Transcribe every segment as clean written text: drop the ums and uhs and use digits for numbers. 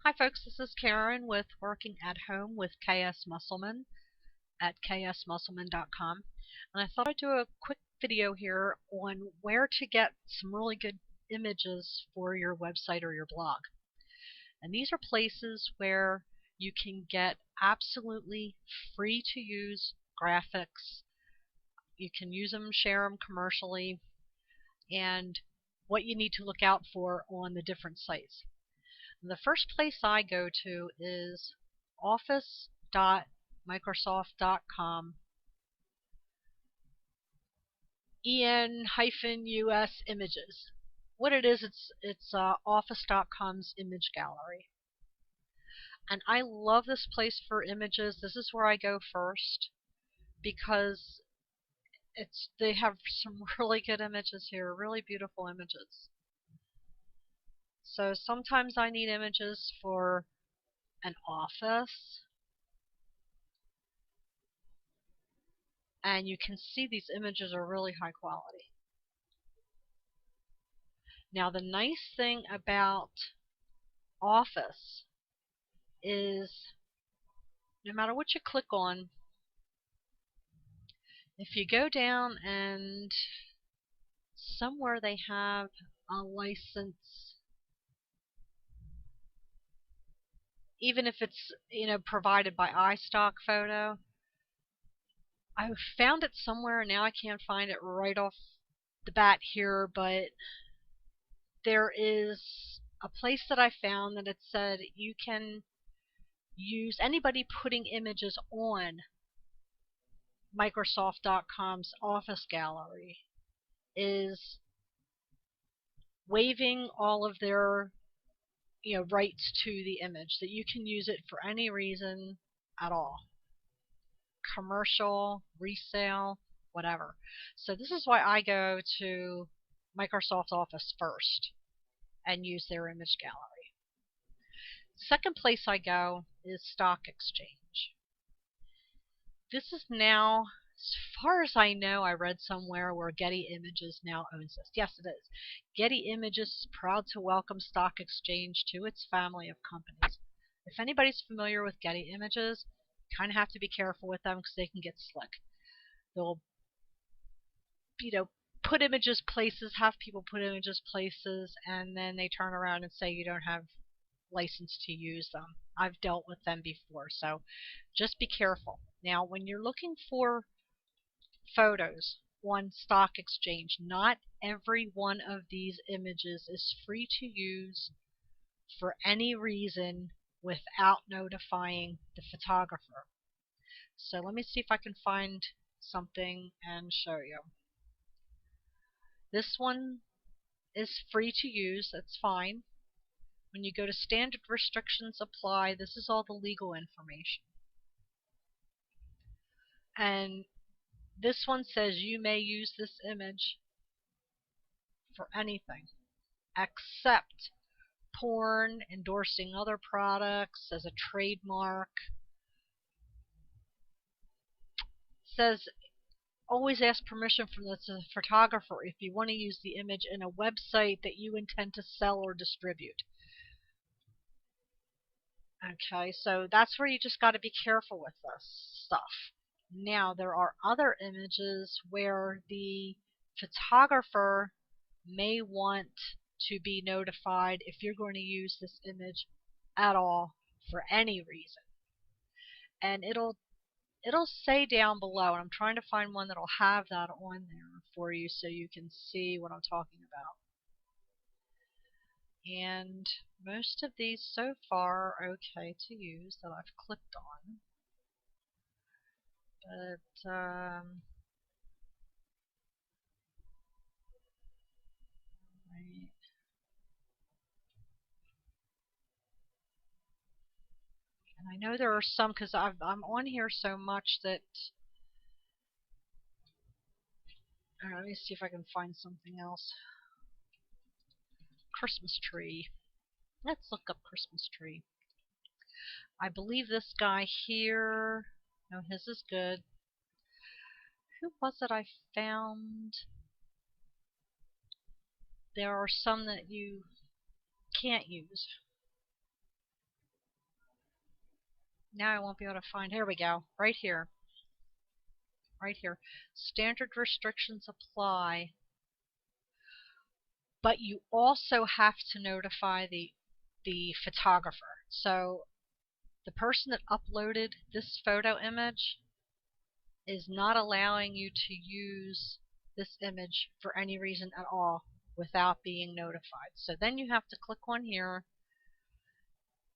Hi folks, this is Karen with Working at Home with KS Musselman at ksmusselman.com. And I thought I'd do a quick video here on where to get some really good images for your website or your blog. And these are places where you can get absolutely free to use graphics. You can use them, share them commercially, and what you need to look out for on the different sites. The first place I go to is office.microsoft.com en-us images. What it is, it's office.com's image gallery. And I love this place for images. This is where I go first because they have some really good images here, really beautiful images. So sometimes I need images for an office, and you can see these images are really high quality. Now the nice thing about Office is no matter what you click on, if you go down and somewhere they have a license, even if it's provided by iStock Photo, I found it somewhere. Now I can't find it right off the bat here, but there is a place that I found that it said you can use anybody putting images on Microsoft.com's Office Gallery is waiving all of their rights to the image, that you can use it for any reason at all. Commercial, resale, whatever. So this is why I go to Microsoft Office first and use their image gallery. Second place I go is Stock Exchange. This is now, as far as I know, I read somewhere where Getty Images now owns this. Yes, it is. Getty Images is proud to welcome Stock Exchange to its family of companies. If anybody's familiar with Getty Images, you kind of have to be careful with them because they can get slick. They'll, put images places, have people put images places, and then they turn around and say you don't have license to use them. I've dealt with them before, so just be careful. Now, when you're looking for photos on Stock Exchange, not every one of these images is free to use for any reason without notifying the photographer. So let me see if I can find something and show you. This one is free to use, that's fine. When you go to standard restrictions apply, this is all the legal information. And this one says you may use this image for anything except porn, endorsing other products as a trademark. It says always ask permission from the photographer if you want to use the image in a website that you intend to sell or distribute. Okay, so that's where you just got to be careful with this stuff. Now, there are other images where the photographer may want to be notified if you're going to use this image at all for any reason. And it'll say down below, and I'm trying to find one that'll have that on there for you so you can see what I'm talking about. And most of these so far are okay to use that I've clicked on. But right. And I know there are some because I'm on here so much that let me see if I can find something else. Christmas tree. Let's look up Christmas tree. I believe this guy here. No, his is good. Who was it I found? There are some that you can't use. Now I won't be able to find. Here we go. Right here. Right here. Standard restrictions apply. But you also have to notify the photographer. So the person that uploaded this photo image is not allowing you to use this image for any reason at all without being notified. So then you have to click on here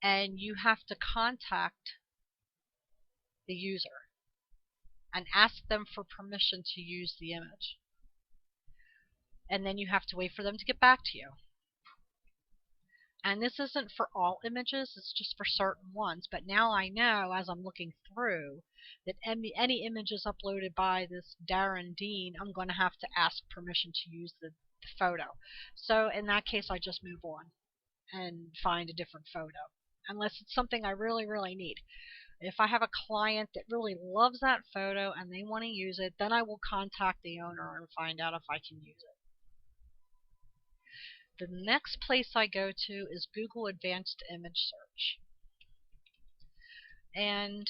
and you have to contact the user and ask them for permission to use the image. And then you have to wait for them to get back to you. And this isn't for all images, it's just for certain ones. But now I know, as I'm looking through, that any images uploaded by this Darren Dean, I'm going to have to ask permission to use the photo. So in that case, I just move on and find a different photo, unless it's something I really, really need. If I have a client that really loves that photo and they want to use it, then I will contact the owner and find out if I can use it. The next place I go to is Google Advanced Image Search. And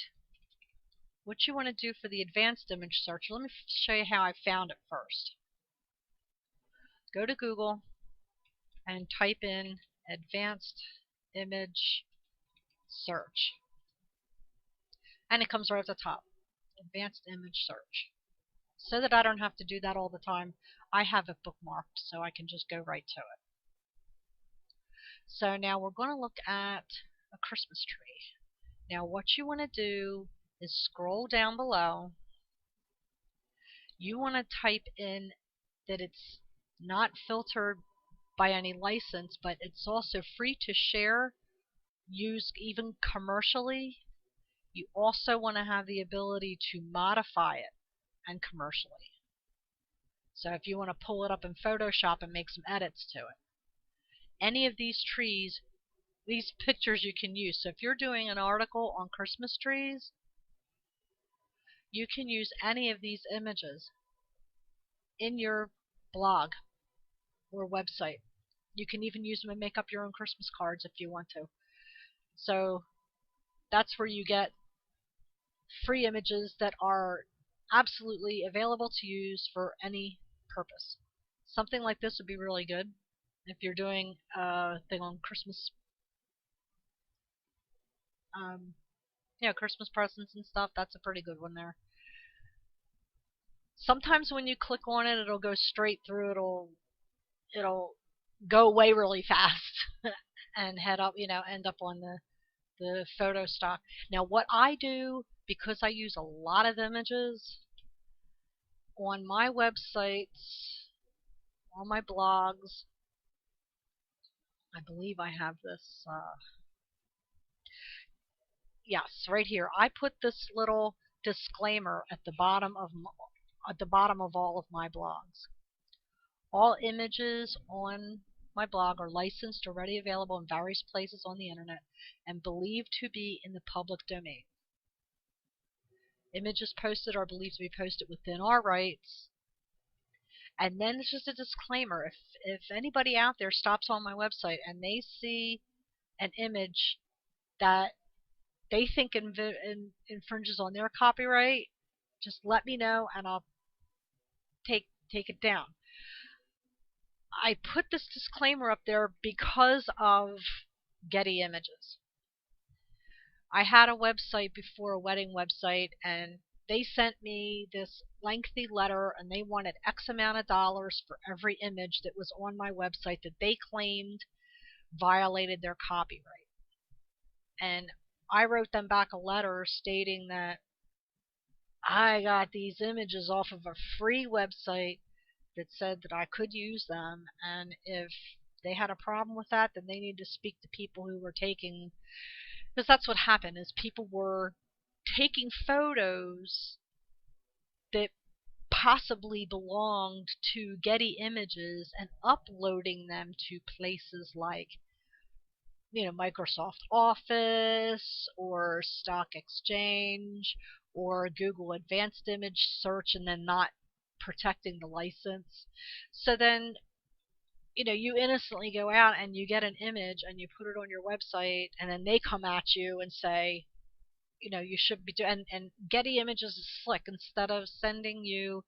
what you want to do for the Advanced Image Search, let me show you how I found it first. Go to Google and type in Advanced Image Search. And it comes right at the top, Advanced Image Search. So that I don't have to do that all the time, I have it bookmarked so I can just go right to it. So now we're going to look at a Christmas tree. Now what you want to do is scroll down below. You want to type in that it's not filtered by any license, but it's also free to share, use even commercially. You also want to have the ability to modify it and commercially. So if you want to pull it up in Photoshop and make some edits to it. Any of these trees, these pictures you can use. So if you're doing an article on Christmas trees, you can use any of these images in your blog or website. You can even use them and make up your own Christmas cards if you want to. So that's where you get free images that are absolutely available to use for any purpose. Something like this would be really good if you're doing a thing on Christmas, Christmas presents and stuff. That's a pretty good one there. Sometimes when you click on it, it'll go straight through. It'll go away really fast and head up, end up on the photo stock. Now what I do, because I use a lot of images on my websites, on my blogs, I believe I have this, yes, right here. I put this little disclaimer at the bottom of all of my blogs. All images on my blog are licensed or already available in various places on the internet and believed to be in the public domain. Images posted are believed to be posted within our rights. And then it's just a disclaimer. If anybody out there stops on my website and they see an image that they think infringes on their copyright, just let me know and I'll take it down. I put this disclaimer up there because of Getty Images. I had a website before, a wedding website, and they sent me this lengthy letter and they wanted X amount of dollars for every image that was on my website that they claimed violated their copyright. And I wrote them back a letter stating that I got these images off of a free website that said that I could use them, and if they had a problem with that, then they need to speak to people who were taking, because that's what happened, is people were taking photos that possibly belonged to Getty Images and uploading them to places like Microsoft Office or Stock Exchange or Google Advanced Image Search, and then not protecting the license. So then you innocently go out and you get an image and you put it on your website, and then they come at you and say, you should be doing. And Getty Images is slick. Instead of sending you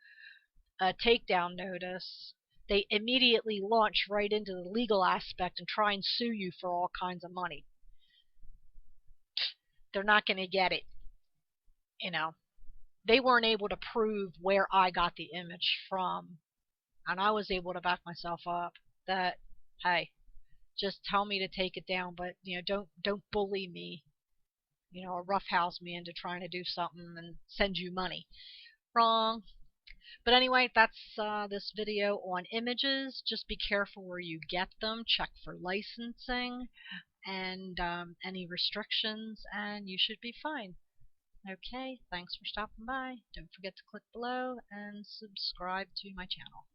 a takedown notice, they immediately launch right into the legal aspect and try and sue you for all kinds of money. They're not going to get it. They weren't able to prove where I got the image from, and I was able to back myself up that, hey, just tell me to take it down, but don't bully me, or roughhouse me into trying to do something and send you money. Wrong. But anyway, that's this video on images. Just be careful where you get them. Check for licensing and any restrictions, and you should be fine. Okay, thanks for stopping by. Don't forget to click below and subscribe to my channel.